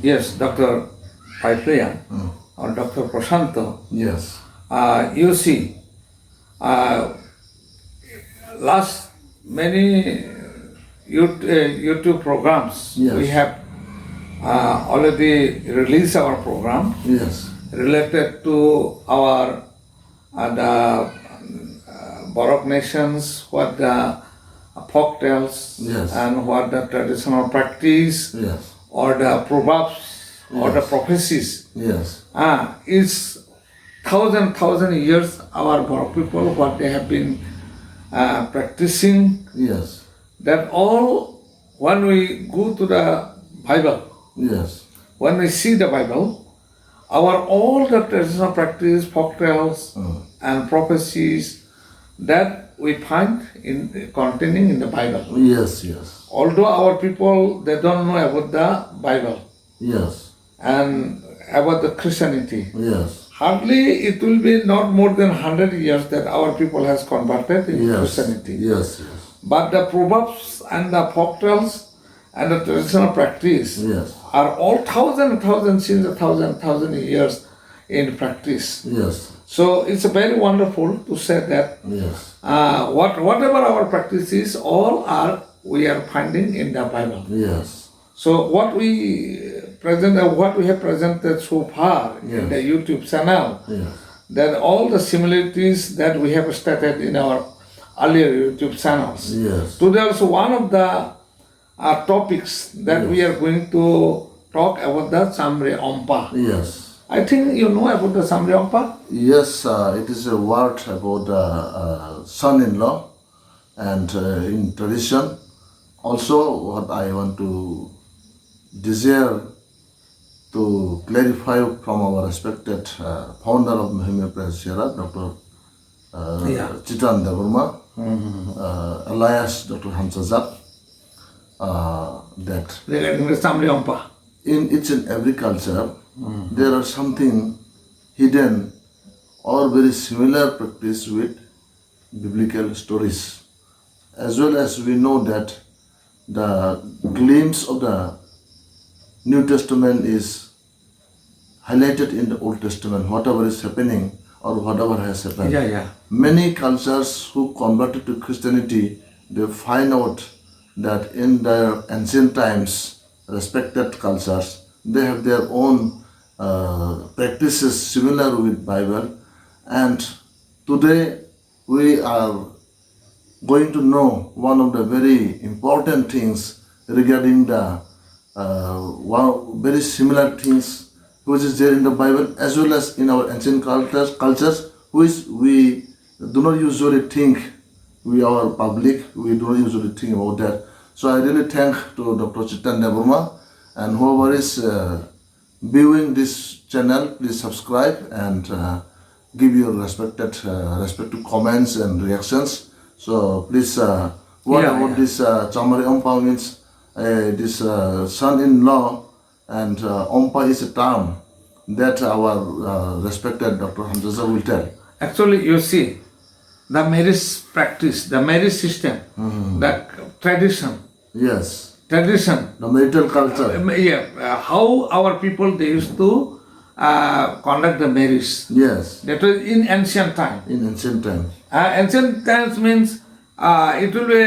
Yes, Dr. Paiplaya or Dr. Prashanto, Yes. you see, last many YouTube programs Yes. we have already released our program Yes. related to our the Borok nations, what the folk tales Yes. and what the traditional practice Yes. or the proverbs or the Yes. prophecies. Yes. Is thousand years our Borok people what they have been practicing. Yes. That all when we go to the Bible, Yes. when we see the Bible, our all the traditional practice, folk tales and prophecies that we find in containing in the Bible. Yes. Yes. Although our people they don't know about the Bible Yes. and about the Christianity. Yes. Hardly it will be not more than 100 years that our people has converted in Yes. Christianity. Yes. Yes. But the proverbs and the folk tales and the traditional practice Yes. are all since a thousand years in practice. Yes. So it's very wonderful to say that Yes. whatever our practice is, all are we are finding in the Bible. Yes. So what we what we have presented so far in the YouTube channel, Yes. that all the similarities that we have stated in our earlier YouTube channels. Yes. Today also one of the topics that we are going to talk about the Samre Ompa. Yes. I think you know about the Samre Ompa? Yes. It is a word about son-in-law, and in tradition. Also, what I want to desire to clarify from our respected founder of Mahimya Press Sierra, Dr. Chitan Devarma, alias Dr. Hamzazat, that Regarding the Samre Ompa. in each and every culture, there are something hidden or very similar practice with biblical stories. As well as we know that the glimpse of the New Testament is highlighted in the Old Testament, whatever is happening or whatever has happened. Yeah. Many cultures who converted to Christianity, they find out that in their ancient times, respected cultures, they have their own practices similar with Bible. And today we are going to know one of the very important things regarding the one very similar things which is there in the Bible as well as in our ancient cultures which we do not usually think. We are public, we do not usually think about that. So I really thank to Dr. Chitan Devarma, and whoever is viewing this channel, please subscribe and give your respective comments and reactions. So please, what about this Chamari Ompa means? This son-in-law, and Ompa is a term that our respected Dr. Hamzaza will tell. Actually, you see, the marriage practice, the marriage system, the tradition. Yes. Tradition. The marital culture. How our people they used to conduct the marriage. Yes. That was in ancient time. In ancient time. Ancient times means it will be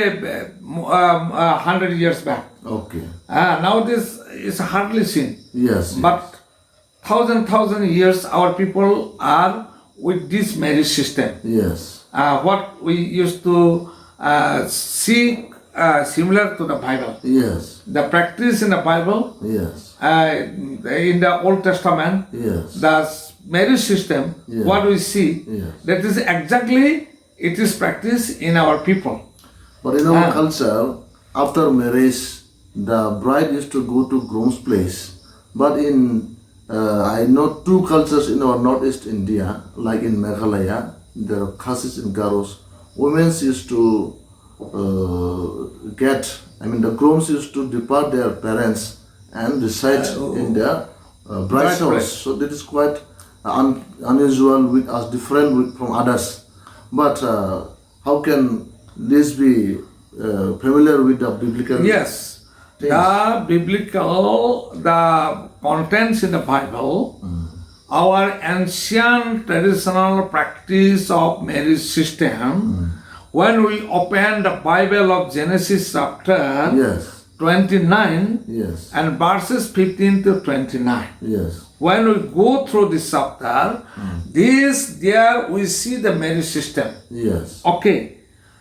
100 years back. Okay. Now this is hardly seen. Yes. But thousand years our people are with this marriage system. Yes. What we used to see similar to the Bible. Yes. The practice in the Bible, Yes. in the Old Testament, Yes. the marriage system, what we see, that is exactly it is practiced in our people. But in our culture, after marriage, the bride used to go to groom's place. But in I know two cultures in our northeast India, like in Meghalaya, there are Khasis and Garos. Women used to the grooms used to depart their parents and reside in their bride's house. So that is quite unusual with us, different from others. But how can this be familiar with the biblical? Yes, the biblical, the contents in the Bible, our ancient traditional practice of marriage system, when we open the Bible of Genesis chapter Yes. 29 Yes. and verses 15 to 29. Yes. When we go through this chapter, there we see the marriage system. Yes. Okay,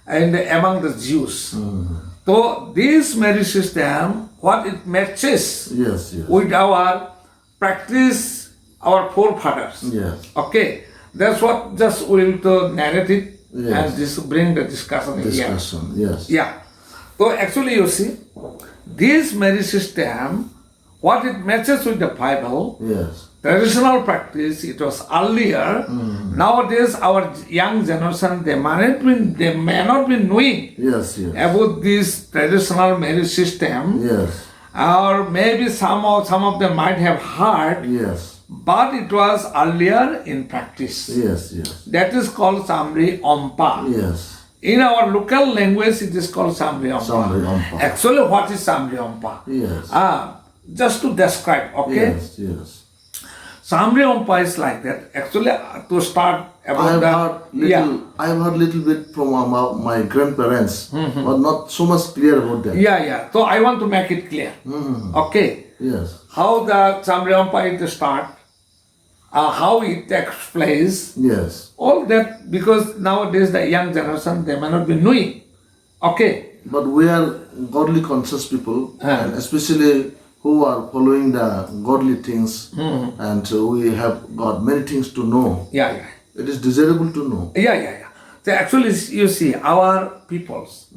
and among the Jews. So this marriage system, what it matches Yes. Yes. with our practice, our forefathers. Yes. Okay, that's what just we'll to narrate it Yes. and just bring the discussion here. Discussion. Yes. Yeah. So actually, you see, this marriage system, what it matches with the Bible, Yes. traditional practice, it was earlier. Nowadays, our young generation, they may not be knowing Yes. Yes. about this traditional marriage system, Yes. or maybe some of them might have heard, Yes. but it was earlier in practice. Yes. Yes. That is called Samri Ompa. Yes. In our local language, it is called Samri Ompa. Samri Ompa. Actually, what is Samri Ompa? Yes. Just to describe, okay? Yes. Yes. Samri Ompa is like that. Actually, to start about I have heard little bit from my grandparents, but not so much clear about that. yeah. So I want to make it clear. Okay, Yes. how the Samri Ompa is to start, how it takes place, Yes. all that, because nowadays the young generation, they may not be knowing. Okay, But we are godly conscious people, and especially who are following the godly things, and we have got many things to know. yeah. It is desirable to know. Yeah. So actually, you see, our peoples,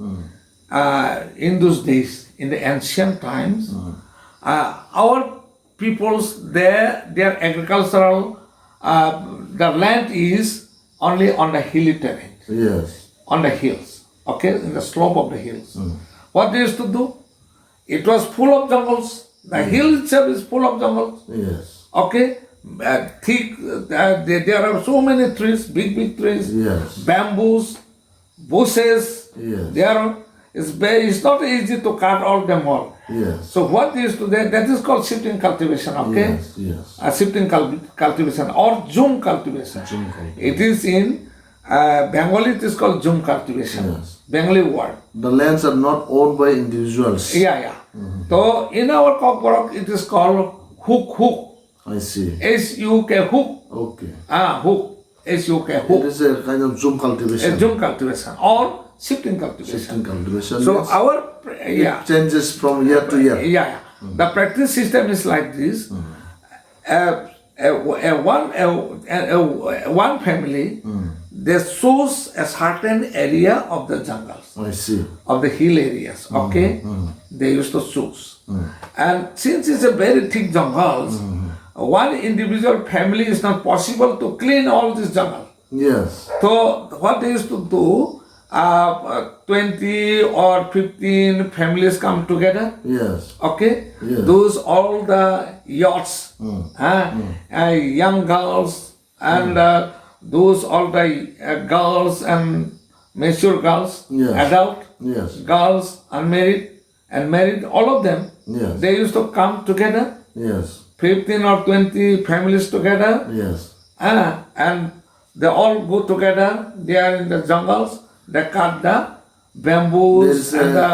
in those days, in the ancient times, our peoples, their agricultural, the land is only on the hilly terrain, Yes. on the hills, okay, in the slope of the hills. What they used to do? It was full of jungles. The hill itself is full of jungles. Yes. Okay, thick. There are so many trees, big trees, Yes. bamboos, bushes. Yes. It's not easy to cut all them all. Yes. So what is to that is called shifting cultivation. Okay, Yes. Yes. shifting cultivation or zoom cultivation. Zoom cultivation. It is in Bengali. It is called zoom cultivation. Yes. Bengali word. The lands are not owned by individuals. Yeah. So in our Borok, it is called hook. I see. HUK hook. Okay. Hook. HUK It hook. is a kind of zoom cultivation. Zoom cultivation or shifting cultivation. Shifting cultivation. So yes. our It changes from year to year. Yeah. The practice system is like this. One family, they choose a certain area of the jungles, I see. of the hill areas. Okay, they used to choose, and since it's a very thick jungles, one individual family is not possible to clean all this jungle. Yes. So what they used to do, 20 or 15 families come together. Yes. Okay, Yes. those all the yachts, young girls, and those all the girls and mature girls, Yes. adult Yes. girls, unmarried and married, all of them. Yes. They used to come together, Yes. 15 or 20 families together, Yes. and they all go together. They are in the jungles. They cut the bamboos There's and the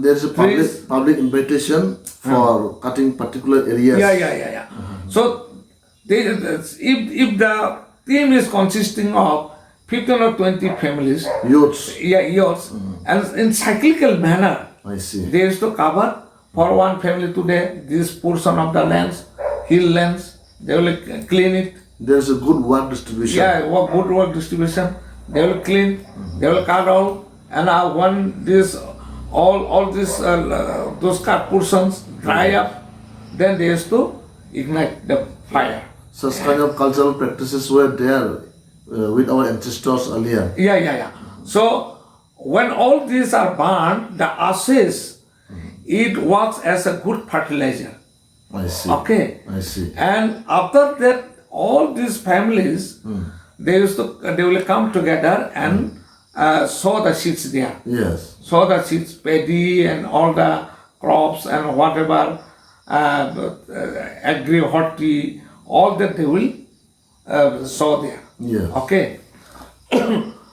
There is a Trees. public invitation for cutting particular areas. Yeah. So, if the team is consisting of 15 or 20 families, Youths. yours, and in cyclical manner, I see. they used to cover for one family today this portion of the lands, hill lands. They will clean it. There is a good work distribution. Yeah, good work distribution. They will clean. They will cut all, and when this all these those cut portions dry up, then they used to ignite the fire. Such kind of cultural practices were there with our ancestors earlier. Yeah. So when all these are burned, the ashes, it works as a good fertilizer. I see. Okay. I see. And after that, all these families, they will come together and sow the seeds there. Yes. Sow the seeds, paddy and all the crops and whatever agri horti, all that they will sow there. Yes. Okay.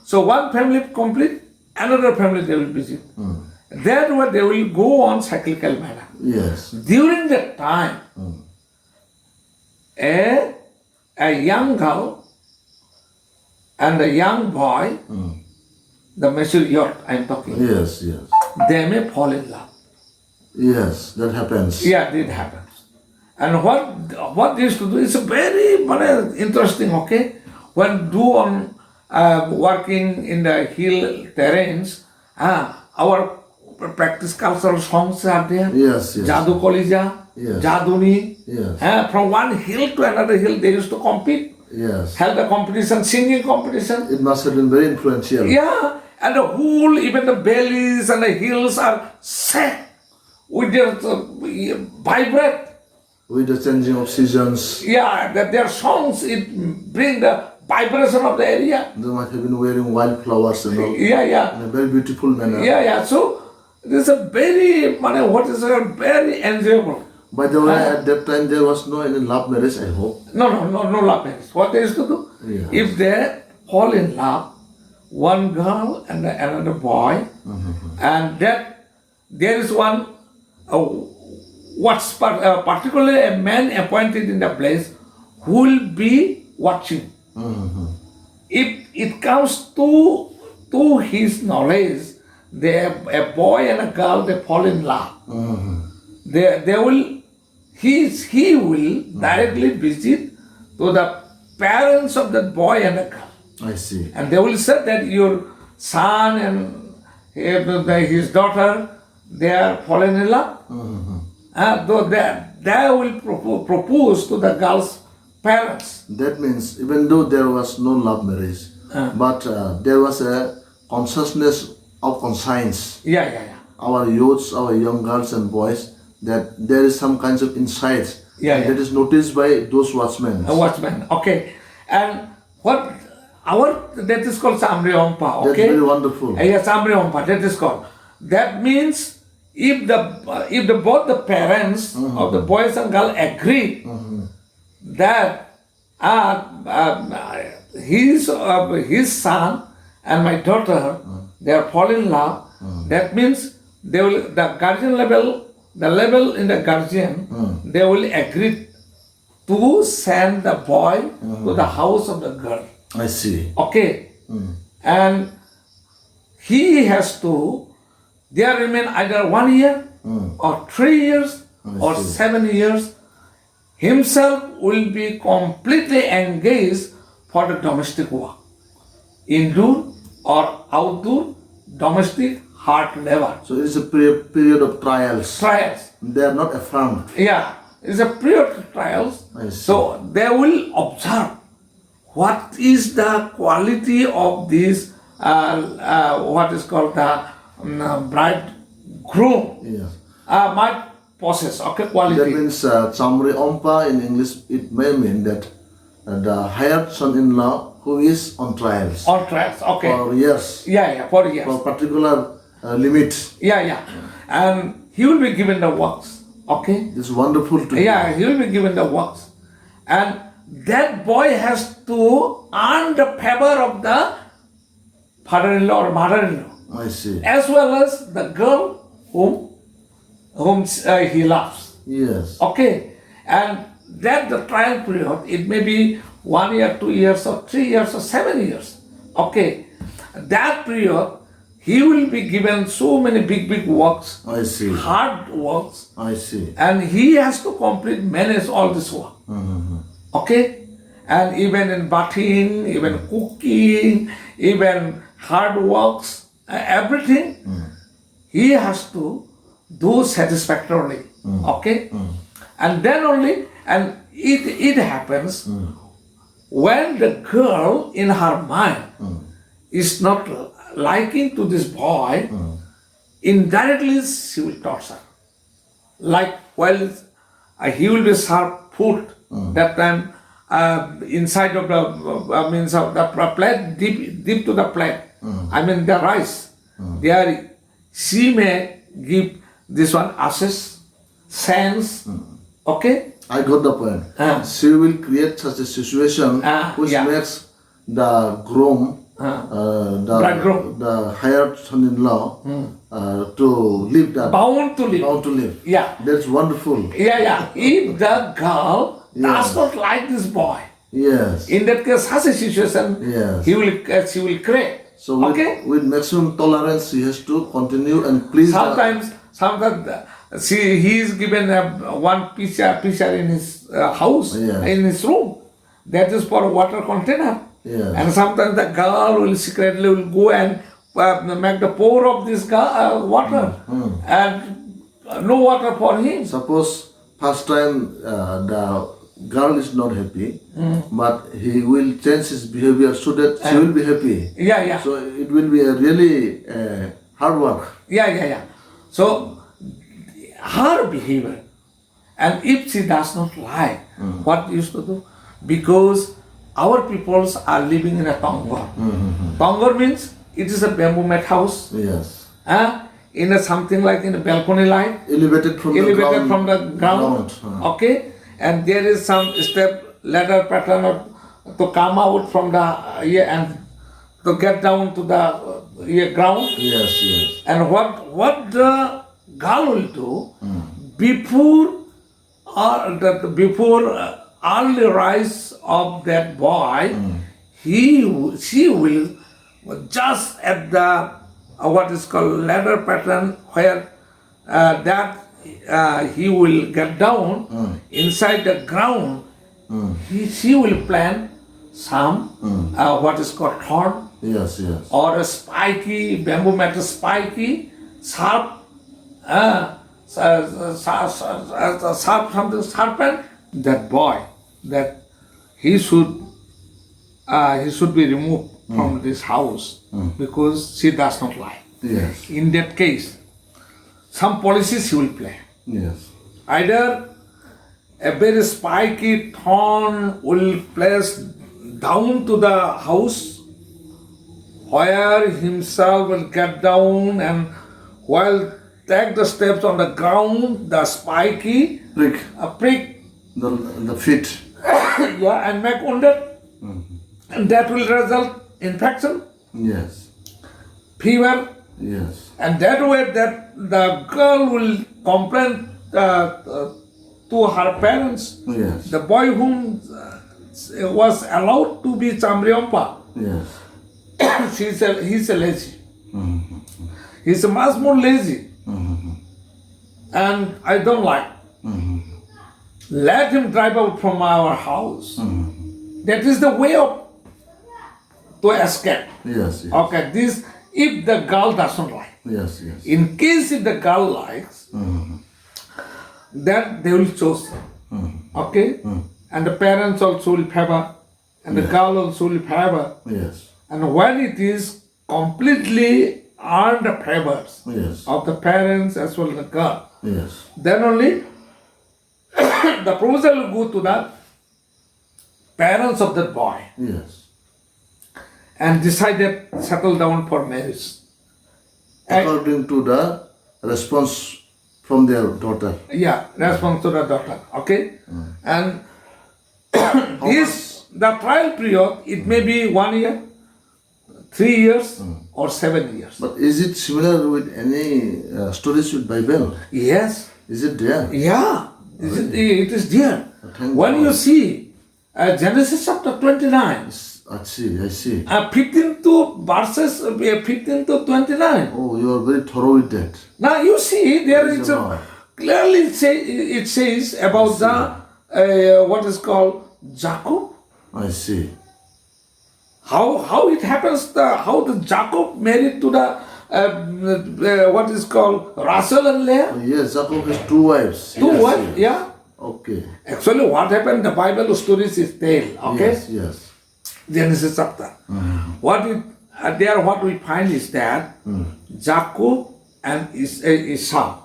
So one family complete, another family they will visit. That way they will go on cyclical manner. Yes. During that time, a young girl and a young boy, the mature youth I'm talking, Yes, yes. they may fall in love. Yes, that happens. Yeah, it happens. And what they used to do is a very interesting, okay? When do on working in the hill terrains, our practice cultural songs are there. Yes, yes. Jadu Kolija, Yes. Jaduni. Yes. From one hill to another hill, they used to compete, Yes. held a competition, singing competition. It must have been very influential. Yeah, and the whole, even the valleys and the hills are set with their vibrate. With the changing of seasons, Yeah, that their songs, it bring the vibration of the area. they might have been wearing wildflowers and all Yeah. in a very beautiful manner. Yeah. So this is a very, very enjoyable. By the way, at that time there was no any love marriage, I hope. No love marriage. What they used to do? Yeah. If they fall in love, one girl and another boy, and that there is one, particularly a man appointed in the place who will be watching. If it comes to his knowledge, a boy and a girl, they fall in love. He will directly visit to the parents of that boy and a girl. I see. And they will say that your son and his daughter, they are fallen in love. Though they will propose to the girl's parents. That means even though there was no love marriage, but there was a consciousness of conscience. Yeah. Our youths, our young girls and boys, that there is some kinds of insight Yeah. that is noticed by those watchmen. A watchman, okay. And that is called Samri Ompa, That's okay? very wonderful. Yes, Samri Ompa, that is called. That means if both the parents of the boys and girl agree that his son and my daughter, they are fall in love, that means the guardian level, the level in the guardian, they will agree to send the boy to the house of the girl. I see. Okay. And he has to there remain either 1 year or 3 years or 7 years. Himself will be completely engaged for the domestic work. Indoor or outdoor, domestic, hard labor. So it is a period of trials. Trials. They are not affirmed. Yeah, it's a period of trials. I see. So they will observe what is the quality of this, what is called the bridegroom. Yes. Might possess, okay, quality. That means Chamri Ompa in English, it may mean that the hired son-in-law who is on trials On trials, okay. for years, Yeah, for years. for particular limit. Yeah. And he will be given the works, okay? It's wonderful to Yeah, he will be given the works. And that boy has to earn the favor of the father-in-law or mother-in-law, I see. as well as the girl whom he loves. Yes. Okay, and that the trial period, it may be 1 year, 2 years, or 3 years, or 7 years. Okay, that period, he will be given so many big works, I see. hard works, I see. and he has to manage all this work. Okay, and even in bathing, even cooking, even hard works, everything, he has to do satisfactorily. Okay, and then only, and it happens when the girl in her mind is not liking to this boy, indirectly she will torture. Like while he will be served food, that time inside of the means of the plate, deep to the plate. I mean the rice. There she may give this one ashes, sands, okay? I got the point. She will create such a situation which yeah. makes the groom, Bridegroom. the hired son-in-law, to live that. Bound to live. Bound to live. Yeah. That's wonderful. Yeah. If the girl does not like this boy, Yes. in that case, such a situation, Yes. she will create. So with maximum tolerance, he has to continue and please. Sometimes he is given one pitcher in his house, in his room. That is for water container. Yes. And sometimes the girl will secretly go and make the pour of this water, and no water for him. Suppose first time the girl is not happy, but he will change his behavior so that she will be happy. Yeah. So it will be a really hard work. Yeah. So her behavior, and if she does not like what used to do, because our peoples are living in a tongor. Tongor means it is a bamboo mat house. Yes. In a something like in a balcony line. Elevated from the ground. Okay. And there is some step ladder pattern to come out from the and to get down to the ground. Yes. And what the girl will do before early rise of that boy, she will just at the what is called ladder pattern where he will get down inside the ground. She will plant some what is called thorn. Yes. Or a spiky bamboo mat, spiky sharp serpent. That boy, that he should be removed from this house because she does not like. Yes. In that case, some policies he will play. Yes. Either a very spiky thorn will place down to the house, where himself will get down, and while take the steps on the ground, the spiky prick the feet. and make wounded, and that will result infection, Yes. fever, Yes. and that way that the girl will complain to her parents. Yes. The boy whom was allowed to be Chamriampa, Yes. he's a lazy. He's much more lazy, and I don't like. Let him drive out from our house. That is the way to escape. Yes. Okay, this if the girl doesn't like. Yes. In case if the girl likes, then they will choose. Okay, and the parents also will favor, and the girl also will favor. Yes. And when it is completely earned favors Yes. of the parents as well as the girl, Yes. then only the proposal will go to the parents of that boy Yes. and decided settle down for marriage. According to the response from their daughter. Yeah, response to the daughter. Okay, and the trial period, it may be 1 year, 3 years, or 7 years. But is it similar with any stories with Bible? Yes. Is it there? Yeah, it is there. Thank When God. you see Genesis chapter 29, I see. 15 to verses 15 to 29. Oh, you are very thorough with that. Now you see there is God. clearly it says about the what is called Jacob. I see. How it happens, how the Jacob married to the what is called Rachel and Leah. Yes, Jacob has 2 wives. Two Yes, wives, yes. yeah. Okay. Actually, what happened? The Bible stories is tale. Okay, Yes. Genesis chapter. What we find is that Jacob and Esau,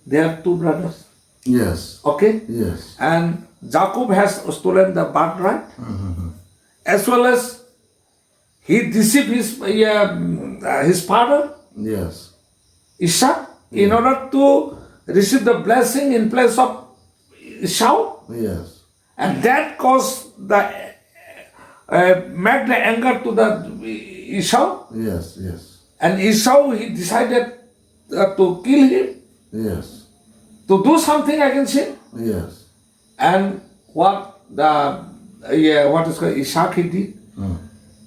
they are 2 brothers. Yes. Okay, Yes. and Jacob has stolen the birthright, as well as he deceived his father Yes. Isaac, in order to receive the blessing in place of Esau. Yes. And that caused the made the anger to the Esau. Yes. Yes. And Esau, he decided to kill him, Yes. to do something against him. Yes. And what what is called Isaac he did?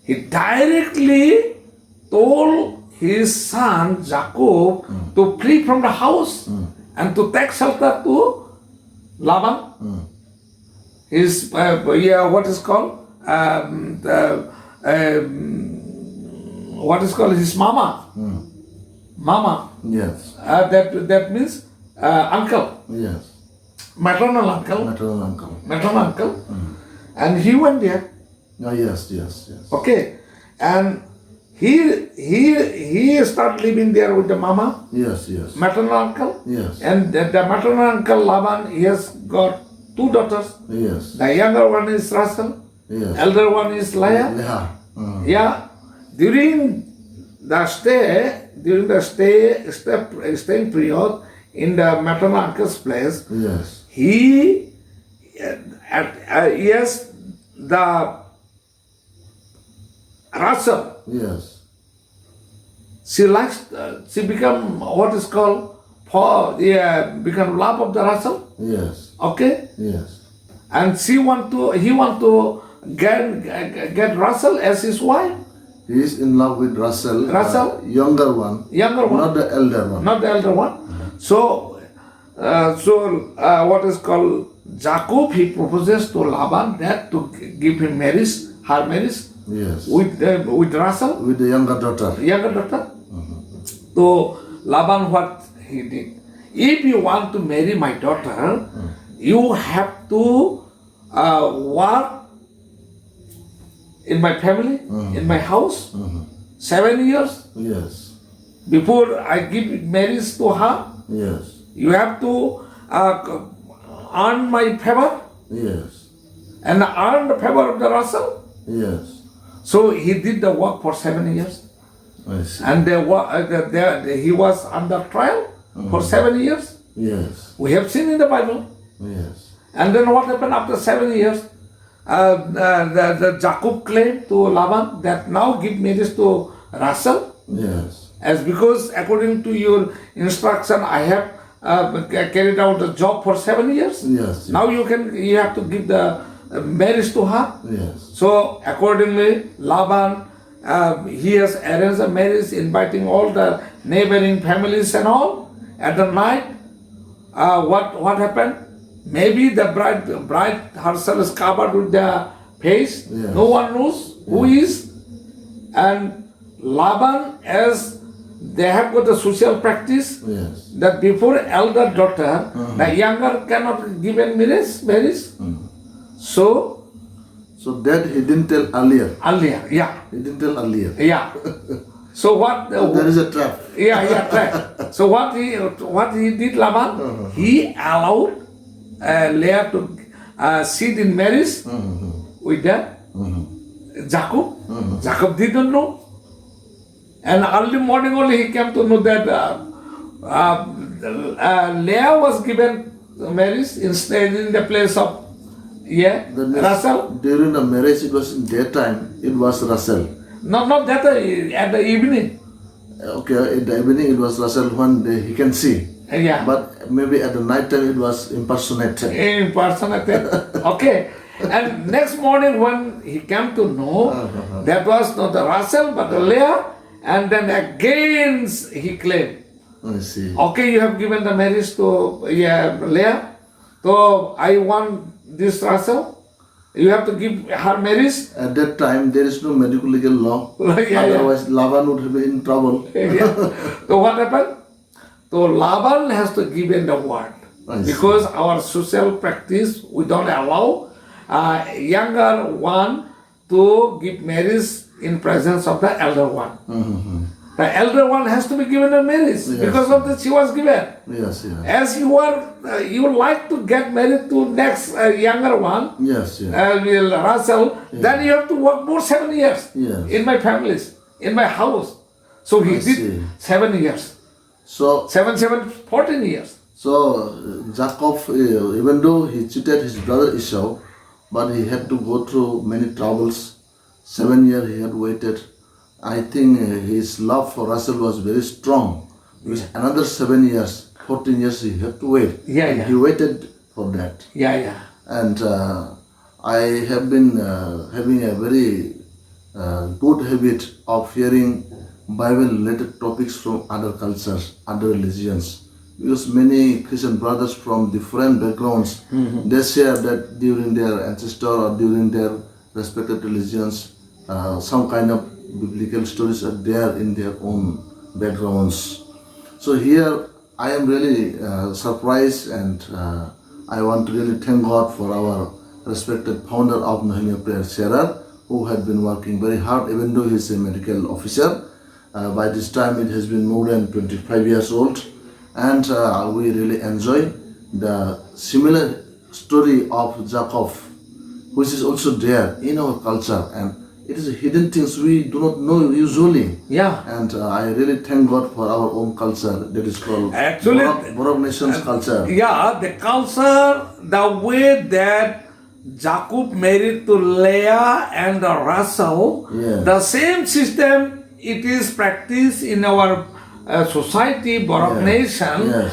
He directly told his son Jacob to flee from the house and to take shelter to Laban. His what is called what is called his mama. Mama. Yes. That means uncle, Yes. maternal uncle. Maternal uncle. Maternal uncle. And he went there. Oh, yes. Yes. Yes. Okay, and he started living there with the mama, Yes. Yes. maternal uncle, Yes. and the maternal uncle Laban, he has got two daughters. Yes. The younger one is Rachel, Yes. elder one is Leah. Yeah. Yeah, during the staying period in the maternal uncle's place, Yes. he yes, the Rachel, Yes. she likes, she become what is called become love of the Rachel. Yes. Okay, Yes. and he want to get Rachel as his wife, He is in love with Russell. Russell? Younger one. younger one, Not the elder one. not the elder one. So, what is called Jacob, he proposes to Laban that to give him her marriage Yes. with Rachel, With the younger daughter. younger daughter. So Laban, what he did, if you want to marry my daughter, you have to work in my family, in my house, 7 years Yes. before I give marriage to her. Yes. You have to earn my favor Yes. and earn the favor of the Russell. Yes. So he did the work for 7 years, I see. and he was under trial for 7 years. Yes. We have seen in the Bible. Yes. And then what happened after 7 years? The Jacob claimed to Laban that now give marriage to Russell, Yes. as because according to your instruction I have carried out the job for 7 years. Yes. Now you have to give the marriage to her. Yes. So accordingly, Laban he has arranged a marriage, inviting all the neighboring families and all. At the night, what happened? Maybe the bride herself is covered with the face. Yes. No one knows who is. And Laban, as they have got the social practice Yes. that before elder daughter, the younger cannot give in marriage. So So that he didn't tell earlier. earlier, yeah. He didn't tell earlier. Yeah. So what? There is a trap. Yeah, right. So what he did, Laban? He allowed Leah to sit in marriage with the Jacob. Jacob didn't know, and early morning only he came to know that Leah was given marriage instead in the place of That means Russell. during the marriage, it was in daytime, it was Russell. Not that at the evening. Okay, in the evening, it was Russell when he can see. Yeah. But maybe at the night time, it was impersonated. Impersonated. Okay. And next morning when he came to know that was not the Russell but the Leah, and then again he claimed, I see. okay, you have given the marriage to Leah, so I want this Russell. You have to give her marriage. At that time, there is no medical legal law. Yeah. Otherwise, Laban would be in trouble. Yeah. So what happened? So Laban has to give in the word, I see. because our social practice, we don't allow younger one to give marriage in presence of the elder one. The elder one has to be given a marriage because of that she was given. Yes, yes. As you like to get married to next younger one, Yes, yes. Russell, then you have to work more 7 years Yes. in my families, in my house. So he I did see. 7 years. So 14 years. So Jacob, even though he cheated his brother Esau, but he had to go through many troubles. 7 years he had waited. I think his love for Russell was very strong. With another 7 years, 14 years he had to wait. Yeah, And yeah. he waited for that. Yeah. And I have been having a very good habit of hearing Bible-related topics from other cultures, other religions. Because many Christian brothers from different backgrounds, they share that during their ancestor or during their respected religions, some kind of biblical stories are there in their own backgrounds. So here I am really surprised, and I want to really thank God for our respected founder of Nehemiah Prayer Sharer, who had been working very hard, even though he is a medical officer. By this time it has been more than 25 years old, and we really enjoy the similar story of Jacob, which is also there in our culture, and it is hidden things we do not know usually. Yeah. And I really thank God for our own culture that is called Actually, Borok Nation's culture. Yeah, the culture, the way that Jacob married to Leah and Russell, Yeah. the same system it is practiced in our society, Borok Yes. Nation, Yes.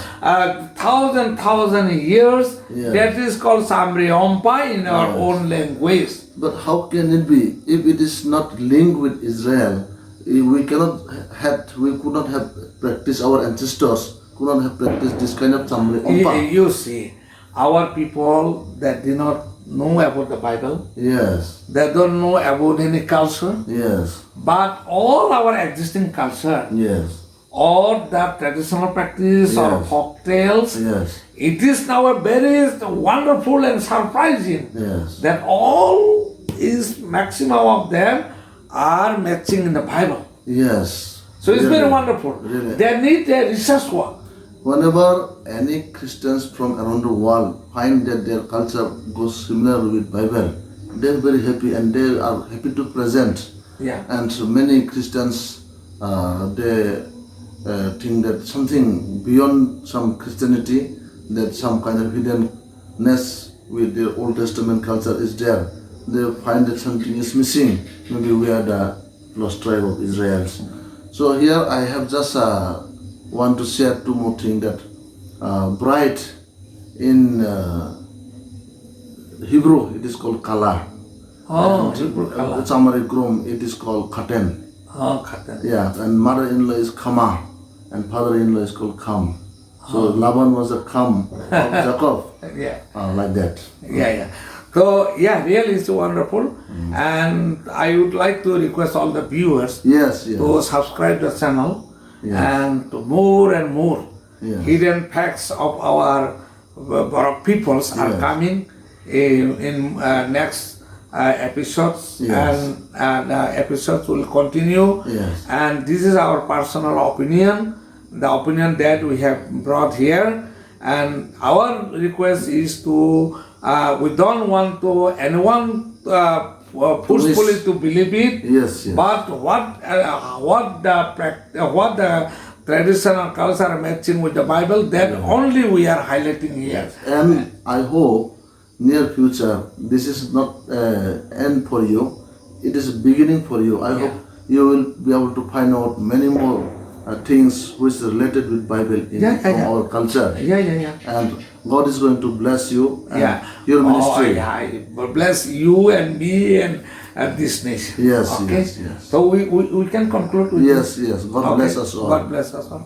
thousand years. Yes. That is called Samriompa in our Yes. own language. But how can it be if it is not linked with Israel? We could not have practiced, our ancestors could not have practiced this kind of Samri Ompa. You see, our people that do not know about the Bible, Yes, they don't know about any culture, yes, but all our existing culture, yes, or the traditional practice or Yes. folk tales, yes, it is now a very wonderful and surprising yes, that all is maximum of them are matching in the Bible. yes. So it's Really, very wonderful. really. They need a research work. Whenever any Christians from around the world find that their culture goes similar with Bible, they are very happy and they are happy to present. Yeah. And so many Christians, they think that something beyond some Christianity, that some kind of hiddenness with their Old Testament culture is there. They find that something is missing. Maybe we are the lost tribe of Israel. So here I have just want to share two more things, that bride in Hebrew it is called kala. Oh, Hebrew color. Samari groom it is called katan. Oh, Khatan. Yeah, and mother-in-law is Kama, and father-in-law is called Kam. So Laban was a Kam of Jacob, Yeah. like that. Yeah. So, yeah, really it's wonderful. And I would like to request all the viewers Yes, yes, to subscribe the channel Yes. and to more and more Yes. hidden facts of our Borok peoples are Yes. coming in next episodes, Yes. and episodes will continue. Yes. And this is our personal opinion, the opinion that we have brought here. And our request is to, we don't want to anyone forcefully to believe it. Yes, yes. But what the traditional culture matching with the Bible, that only we are highlighting here. And I hope near future this is not end for you, it is a beginning for you. I hope you will be able to find out many more things which is related with Bible in from our culture. Yeah. And God is going to bless you and your Oh, ministry. yeah. Bless you and me and this nation. Yes, Okay? yes. So we can conclude with Yes, this. yes. God bless us all. God bless us all.